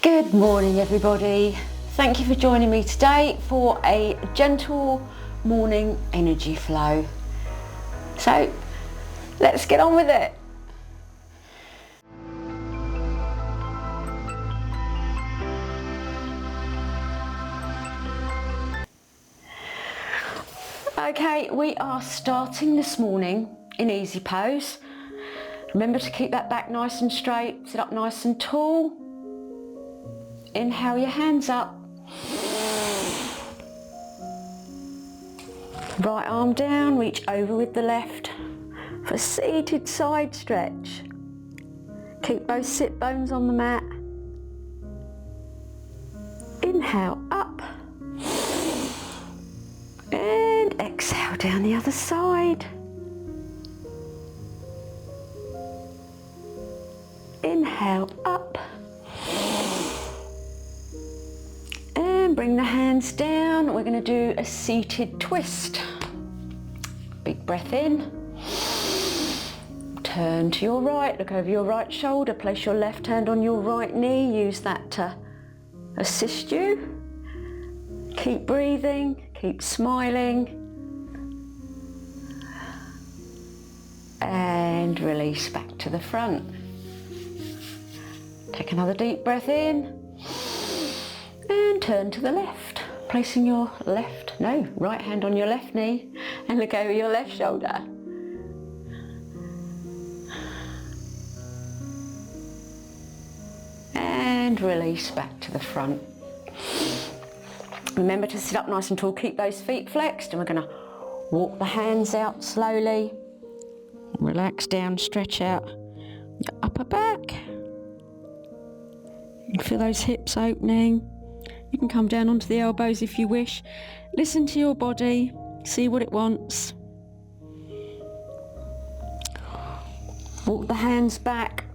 Good morning everybody. Thank you for joining me today for a gentle morning energy flow. So let's get on with it. Okay, we are starting this morning in easy pose. Remember to keep that back nice and straight, sit up nice and tall. Inhale your hands up. Right arm down, reach over with the left for seated side stretch. Keep both sit bones on the mat. Inhale up. And exhale down the other side. Inhale up. And bring the hands down. We're going to do a seated twist. Big breath in. Turn to your right, look over your right shoulder, place your left hand on your right knee, use that to assist you. Keep breathing, keep smiling. And release back to the front. Take another deep breath in. And turn to the left, placing your right hand on your left knee and look over your left shoulder. And release back to the front. Remember to sit up nice and tall, keep those feet flexed, and we're going to walk the hands out slowly. Relax down, stretch out your upper back. You can feel those hips opening. You can come down onto the elbows if you wish. Listen to your body, see what it wants. Walk the hands back.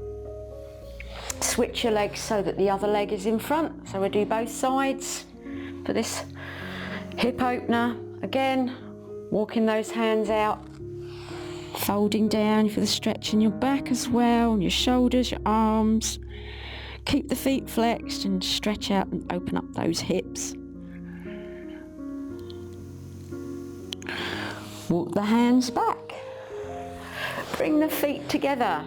Switch your legs so that the other leg is in front. So we'll do both sides for this hip opener. Again, walking those hands out. Folding down, you feel the stretch in your back as well, and your shoulders, your arms. Keep the feet flexed and stretch out and open up those hips. Walk the hands back. Bring the feet together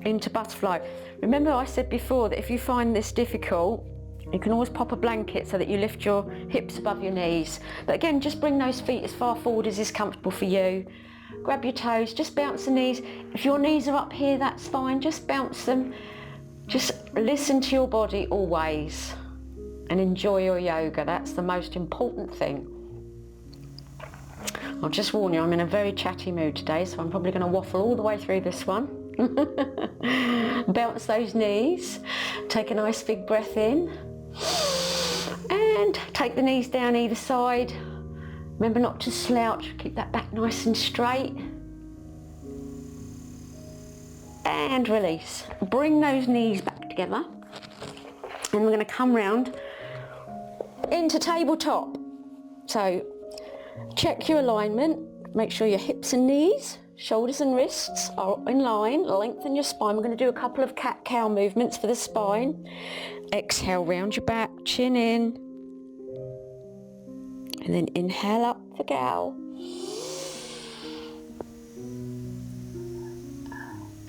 into butterfly. Remember I said before that if you find this difficult, you can always pop a blanket so that you lift your hips above your knees. But again, just bring those feet as far forward as is comfortable for you. Grab your toes, just bounce the knees. If your knees are up here, that's fine, just bounce them. Just listen to your body always and enjoy your yoga. That's the most important thing. I'll just warn you, I'm in a very chatty mood today, so I'm probably going to waffle all the way through this one. Bounce those knees. Take a nice big breath in. And take the knees down either side. Remember not to slouch. Keep that back nice and straight. And release. Bring those knees back together. And we're going to come round into tabletop. So check your alignment. Make sure your hips and knees, shoulders and wrists are in line. Lengthen your spine. We're going to do a couple of cat-cow movements for the spine. Exhale, round your back, chin in. And then inhale up for cow.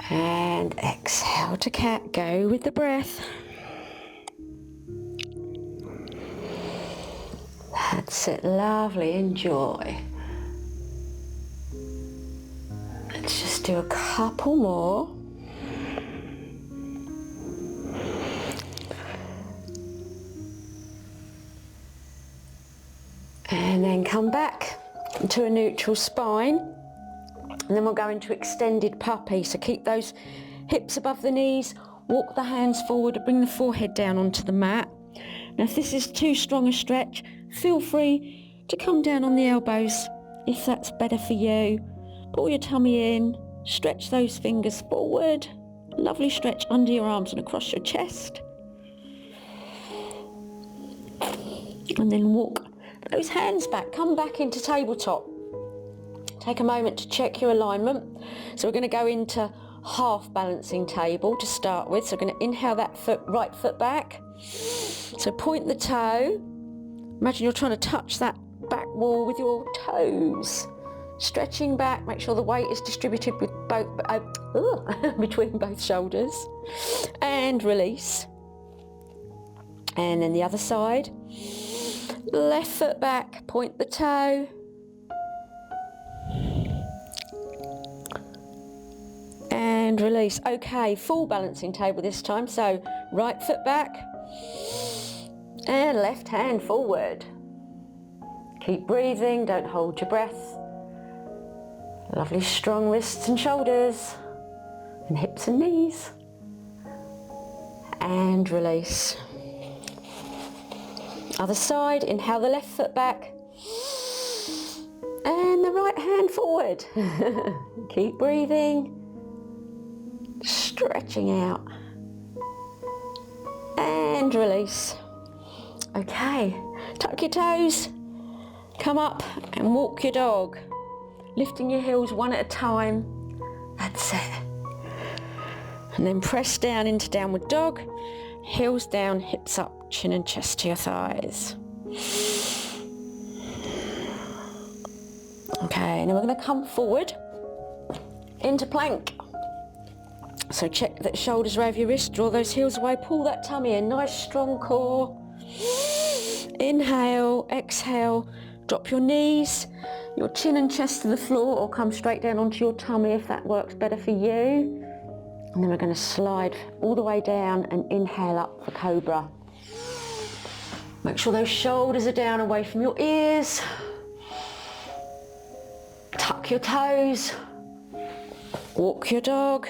And exhale to cat. Go with the breath. That's it, lovely, enjoy. Let's just do a couple more. And then come back to a neutral spine. And then we'll go into extended puppy. So keep those hips above the knees, walk the hands forward, bring the forehead down onto the mat. Now if this is too strong a stretch, feel free to come down on the elbows if that's better for you. Pull your tummy in, stretch those fingers forward. Lovely stretch under your arms and across your chest. And then walk those hands back, come back into tabletop. Take a moment to check your alignment. So we're going to go into half balancing table to start with. So we're going to inhale that right foot back. So point the toe. Imagine you're trying to touch that back wall with your toes. Stretching back, make sure the weight is distributed with both between both shoulders. And release. And then the other side. Left foot back, point the toe. And release. Okay, full balancing table this time. So right foot back and left hand forward. Keep breathing, don't hold your breath. Lovely strong wrists and shoulders and hips and knees. And release. Other side, inhale the left foot back and the right hand forward. Keep breathing, stretching out and release. Okay, tuck your toes, come up and walk your dog, lifting your heels one at a time. That's it. And then press down into downward dog, heels down, hips up, chin and chest to your thighs. Okay, now we're going to come forward into plank. So check that shoulders are over your wrist, draw those heels away, pull that tummy in, nice strong core. Inhale, exhale, drop your knees, your chin and chest to the floor, or come straight down onto your tummy if that works better for you. And then we're going to slide all the way down and inhale up for cobra. Make sure those shoulders are down away from your ears. Tuck your toes. Walk your dog.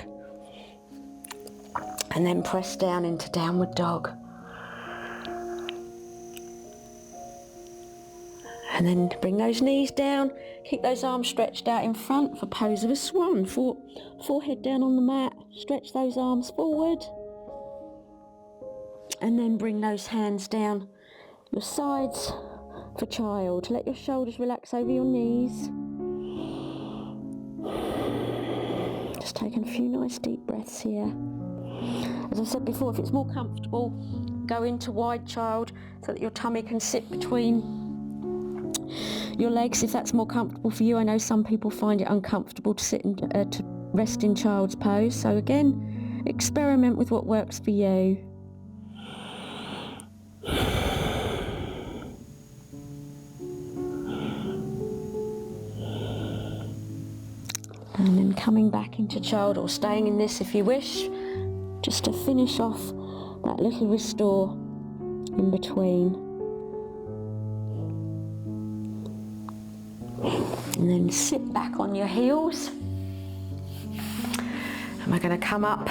And then press down into downward dog. And then bring those knees down. Keep those arms stretched out in front for pose of a swan. Forehead down on the mat. Stretch those arms forward. And then bring those hands down your sides for child. Let your shoulders relax over your knees. Just taking a few nice deep breaths here. As I said before, if it's more comfortable, go into wide child so that your tummy can sit between your legs if that's more comfortable for you. I know some people find it uncomfortable to sit to rest in child's pose. So again, experiment with what works for you. And then coming back into child, or staying in this if you wish, just to finish off that little restore in between. And then sit back on your heels. And we're going to come up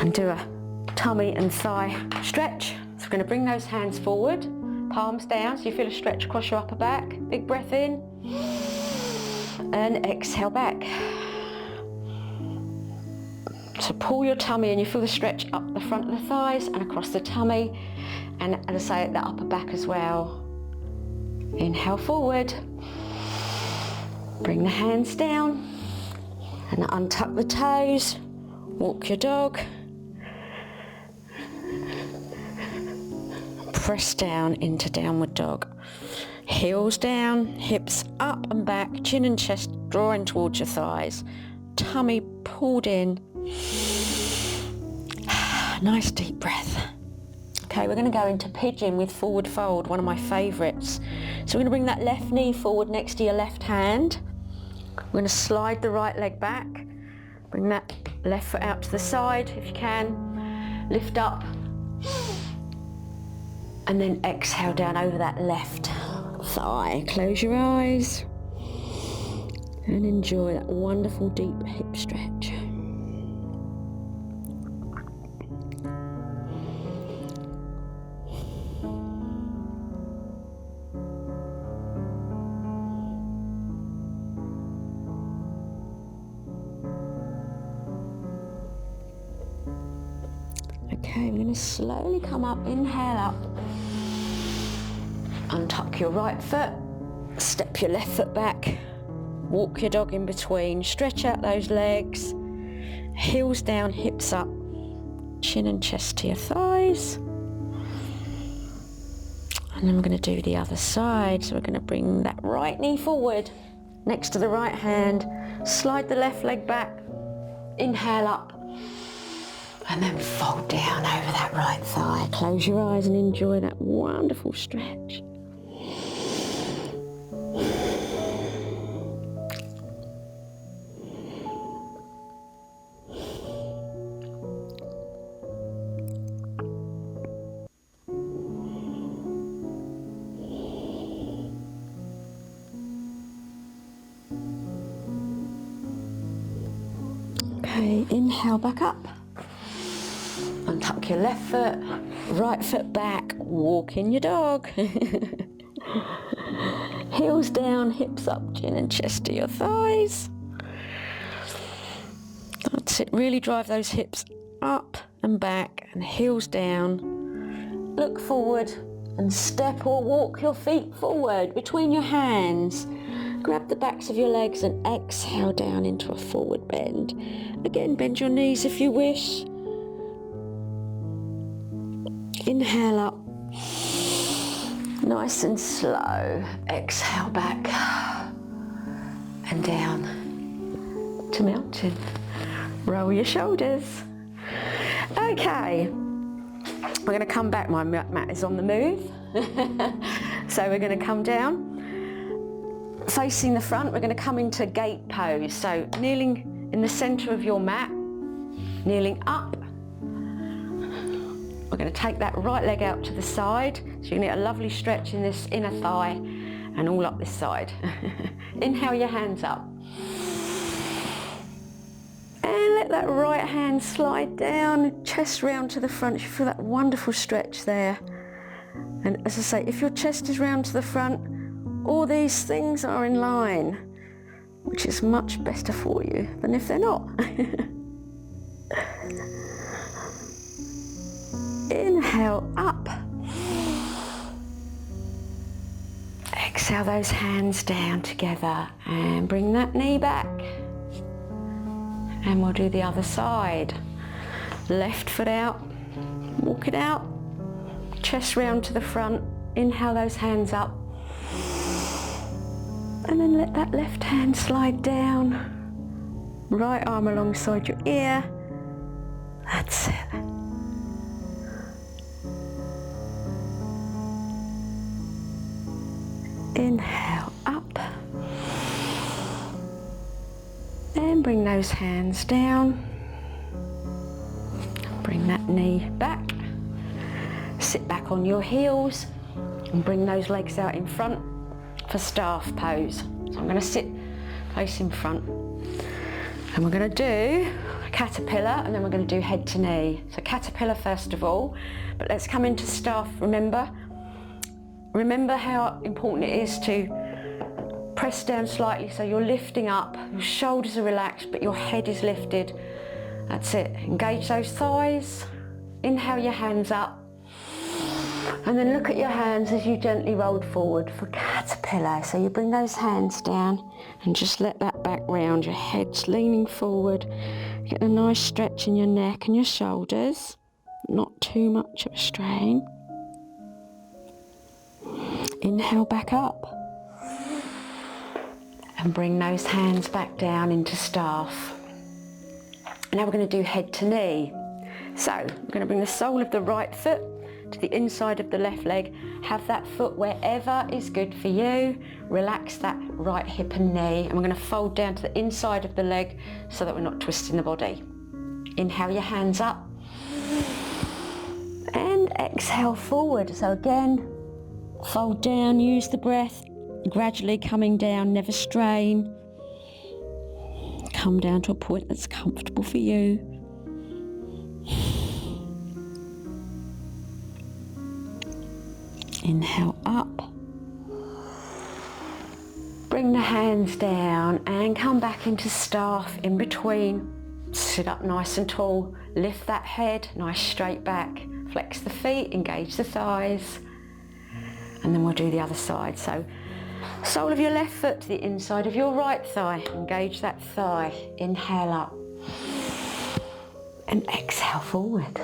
and do a tummy and thigh stretch. So we're going to bring those hands forward, palms down, so you feel a stretch across your upper back. Big breath in. And exhale back. So pull your tummy and you feel the stretch up the front of the thighs and across the tummy, and as I say, the upper back as well. Inhale forward. Bring the hands down and untuck the toes. Walk your dog. Press down into downward dog. Heels down, hips up and back, chin and chest drawing towards your thighs. Tummy pulled in. Nice deep breath. Okay, we're going to go into pigeon with forward fold, one of my favourites. So we're going to bring that left knee forward next to your left hand. We're going to slide the right leg back. Bring that left foot out to the side if you can. Lift up. And then exhale down over that left thigh. Close your eyes and enjoy that wonderful deep hip stretch. Okay, we're going to slowly come up, inhale up. Untuck your right foot, step your left foot back, walk your dog in between, stretch out those legs, heels down, hips up, chin and chest to your thighs. And then we're going to do the other side. So we're going to bring that right knee forward next to the right hand, slide the left leg back, inhale up, and then fold down over that right thigh. Close your eyes and enjoy that wonderful stretch. Okay, inhale back up. Untuck your left foot, right foot back, walk in your dog. Heels down, hips up, chin and chest to your thighs. That's it, really drive those hips up and back and heels down. Look forward and step or walk your feet forward between your hands. Grab the backs of your legs and exhale down into a forward bend. Again, bend your knees if you wish. Inhale up, nice and slow. Exhale back and down to mountain. Roll your shoulders. Okay, we're going to come back. My mat is on the move. So we're going to come down. Facing the front, we're going to come into gate pose. So kneeling in the center of your mat, kneeling up. We're going to take that right leg out to the side. So you're going to get a lovely stretch in this inner thigh and all up this side. Inhale your hands up. And let that right hand slide down, chest round to the front. You feel that wonderful stretch there. And as I say, if your chest is round to the front, all these things are in line, which is much better for you than if they're not. Inhale up. Exhale those hands down together and bring that knee back. And we'll do the other side. Left foot out, walk it out, chest round to the front. Inhale those hands up. And then let that left hand slide down. Right arm alongside your ear. That's it. Inhale up. And bring those hands down. Bring that knee back. Sit back on your heels and bring those legs out in front for staff pose. So I'm going to sit facing front and we're going to do a caterpillar and then we're going to do head to knee. So caterpillar first of all, but let's come into staff. Remember how important it is to press down slightly so you're lifting up, your shoulders are relaxed but your head is lifted. That's it. Engage those thighs. Inhale your hands up. And then look at your hands as you gently roll forward for caterpillar. So you bring those hands down and just let that back round. Your head's leaning forward. Get a nice stretch in your neck and your shoulders. Not too much of a strain. Inhale back up. And bring those hands back down into staff. Now we're going to do head to knee. So we're going to bring the sole of the right foot to the inside of the left leg. Have that foot wherever is good for you. Relax that right hip and knee. And we're going to fold down to the inside of the leg so that we're not twisting the body. Inhale your hands up. And exhale forward. So again, fold down, use the breath. Gradually coming down, never strain. Come down to a point that's comfortable for you. Inhale up. Bring the hands down and come back into staff in between. Sit up nice and tall. Lift that head, nice straight back. Flex the feet, engage the thighs. And then we'll do the other side. So Sole of your left foot to the inside of your right thigh. Engage that thigh. Inhale up. And exhale forward.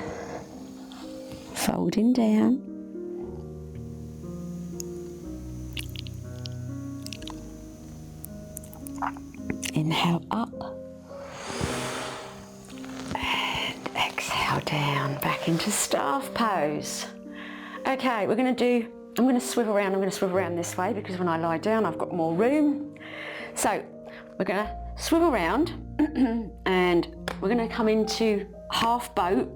Folding down. Inhale up. And exhale down. Back into staff pose. Okay, I'm going to swivel around this way because when I lie down I've got more room. So we're going to swivel around and we're going to come into half boat.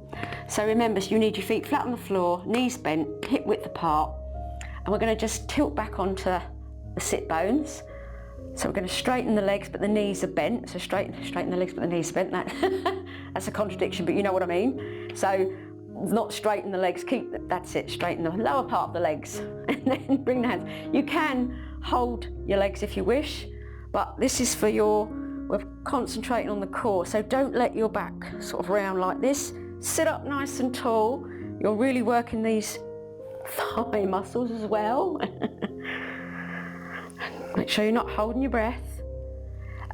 So remember, you need your feet flat on the floor, knees bent, hip width apart, and we're going to just tilt back onto the sit bones. So we're going to straighten the legs, but the knees are bent. So straighten the legs, but the knees are bent. That's a contradiction, but you know what I mean. So not straighten the legs, that's it, straighten the lower part of the legs, and then bring the hands. You can hold your legs if you wish, but this is for we're concentrating on the core, so don't let your back sort of round like this. Sit up nice and tall. You're really working these thigh muscles as well. Make sure you're not holding your breath.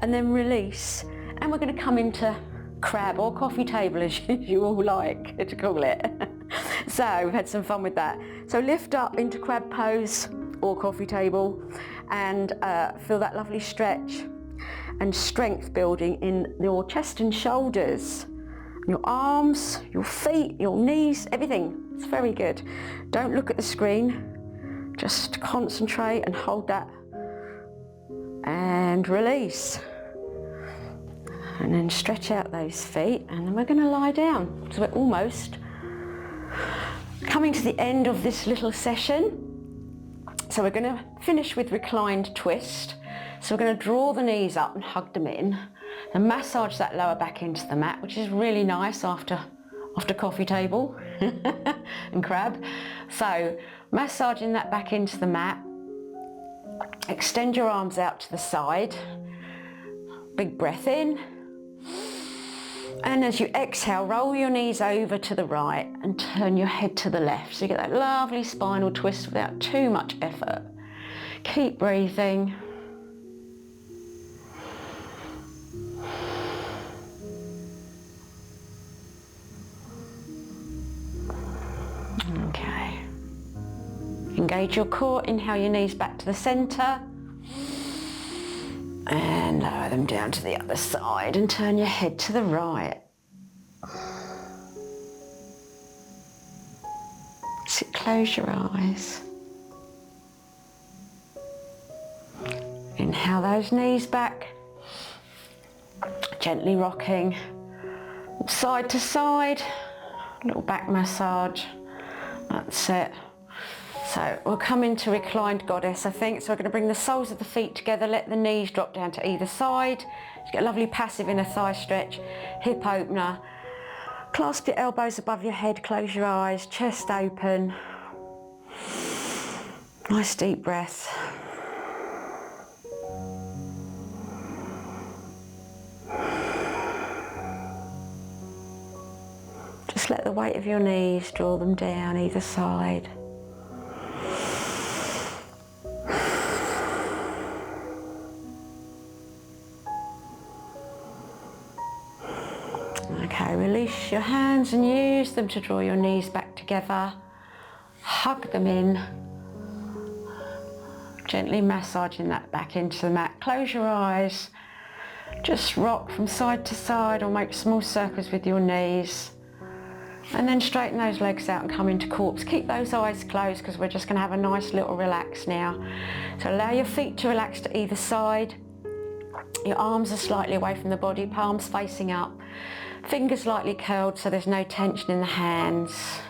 And then release. And we're going to come into crab or coffee table, as you all like to call it. So we've had some fun with that. So lift up into crab pose or coffee table and feel that lovely stretch and strength building in your chest and shoulders, your arms, your feet, your knees, everything. It's very good. Don't look at the screen, just concentrate and hold that and release. And then stretch out those feet, and then we're going to lie down. So we're almost coming to the end of this little session. So we're going to finish with reclined twist. So we're going to draw the knees up and hug them in and massage that lower back into the mat, which is really nice after coffee table and crab. So massaging that back into the mat. Extend your arms out to the side. Big breath in. And as you exhale, roll your knees over to the right and turn your head to the left. So you get that lovely spinal twist without too much effort. Keep breathing. Okay. Engage your core. Inhale your knees back to the center. And lower them down to the other side and turn your head to the right. So close your eyes. Inhale those knees back, gently rocking side to side, a little back massage, that's it. So we'll come into reclined goddess, I think. So we're going to bring the soles of the feet together, let the knees drop down to either side. Just get a lovely passive inner thigh stretch, hip opener. Clasp your elbows above your head, close your eyes, chest open. Nice deep breath. Just let the weight of your knees draw them down either side. Okay, release your hands and use them to draw your knees back together. Hug them in. Gently massaging that back into the mat. Close your eyes. Just rock from side to side or make small circles with your knees. And then straighten those legs out and come into corpse. Keep those eyes closed because we're just going to have a nice little relax now. So allow your feet to relax to either side. Your arms are slightly away from the body, palms facing up. Fingers lightly curled so there's no tension in the hands.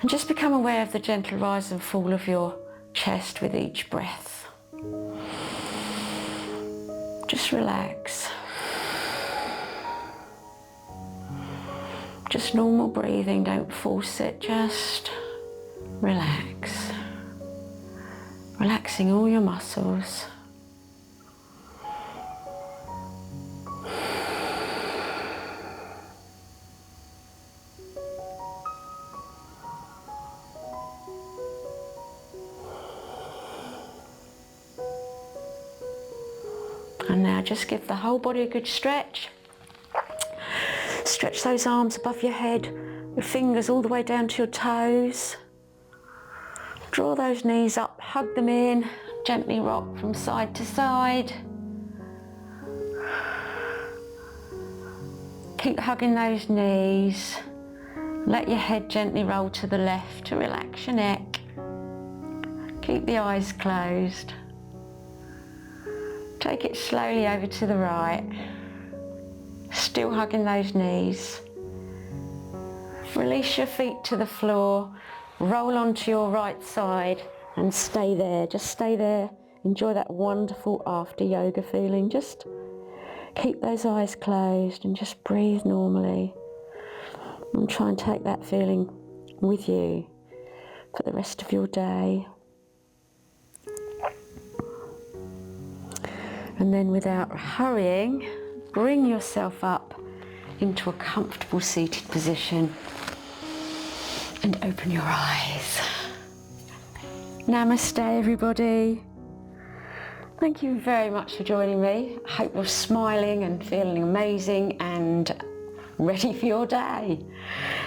And just become aware of the gentle rise and fall of your chest with each breath. Just relax. Just normal breathing, don't force it, just relax. Relaxing all your muscles. And now just give the whole body a good stretch. Stretch those arms above your head, your fingers all the way down to your toes. Draw those knees up, hug them in, gently rock from side to side. Keep hugging those knees. Let your head gently roll to the left to relax your neck. Keep the eyes closed. Take it slowly over to the right. Still hugging those knees. Release your feet to the floor. Roll onto your right side and stay there. Just stay there. Enjoy that wonderful after yoga feeling. Just keep those eyes closed and just breathe normally. And try and take that feeling with you for the rest of your day. And then without hurrying, bring yourself up into a comfortable seated position and open your eyes. Namaste everybody. Thank you very much for joining me. I hope you're smiling and feeling amazing and ready for your day.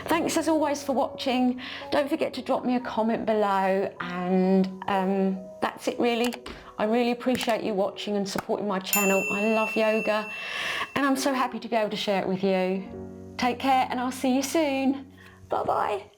Thanks as always for watching. Don't forget to drop me a comment below, and that's it really. I really appreciate you watching and supporting my channel. I love yoga and I'm so happy to be able to share it with you. Take care and I'll see you soon. Bye bye.